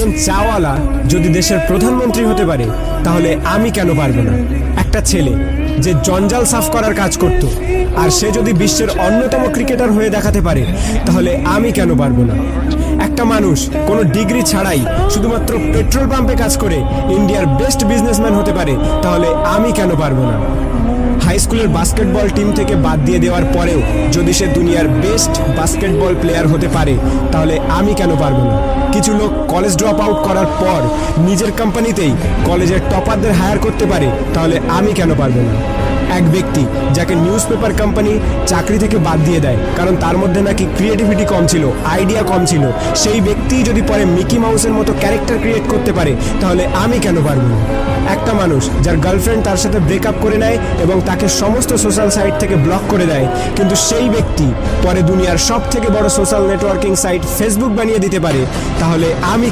একজন চাওয়ালা যদি দেশের প্রধানমন্ত্রী হতে পারে তাহলে আমি কেন পারবো না? একটা ছেলে যে জঞ্জাল সাফ করার কাজ করত আর সে যদি বিশ্বের অন্যতম ক্রিকেটার হয়ে দেখাতে পারে তাহলে আমি কেন পারবো না? একটা মানুষ কোনো ডিগ্রি ছাড়াই শুধুমাত্র পেট্রোল পাম্পে কাজ করে ইন্ডিয়ার বেস্ট বিজনেসম্যান হতে পারে তাহলে আমি কেন পারবো না? হাই স্কুলের বাস্কেটবল টিম থেকে বাদ দিয়ে দেওয়ার পরেও যদি সে দুনিয়ার বেস্ট বাস্কেটবল প্লেয়ার হতে পারে তাহলে আমি কেন পারবো না? কিছু লোক কলেজ ড্রপ আউট করার পর নিজের কোম্পানিতেই কলেজের টপারদের হায়ার করতে পারে তাহলে আমি কেন পারবো না? এক ব্যক্তি যাকে নিউজ পেপার কোম্পানি চাকরি থেকে বাদ দিয়ে দেয় কারণ তার মধ্যে নাকি ক্রিয়েটিভিটি কম ছিল, আইডিয়া কম ছিল, সেই ব্যক্তি যদি পরে মিকি মাউসের মতো ক্যারেক্টার ক্রিয়েট করতে পারে তাহলে আমি কেন পারবো না? একটা মানুষ যার গার্লফ্রেন্ড তার সাথে ব্রেকআপ করে নেয় এবং তাকে সমস্ত সোশ্যাল সাইট থেকে ব্লক করে দেয়, কিন্তু সেই ব্যক্তি পরে দুনিয়ার সব থেকে বড় সোশ্যাল নেটওয়ার্কিং সাইট ফেসবুক বানিয়ে দিতে পারে তাহলে আমি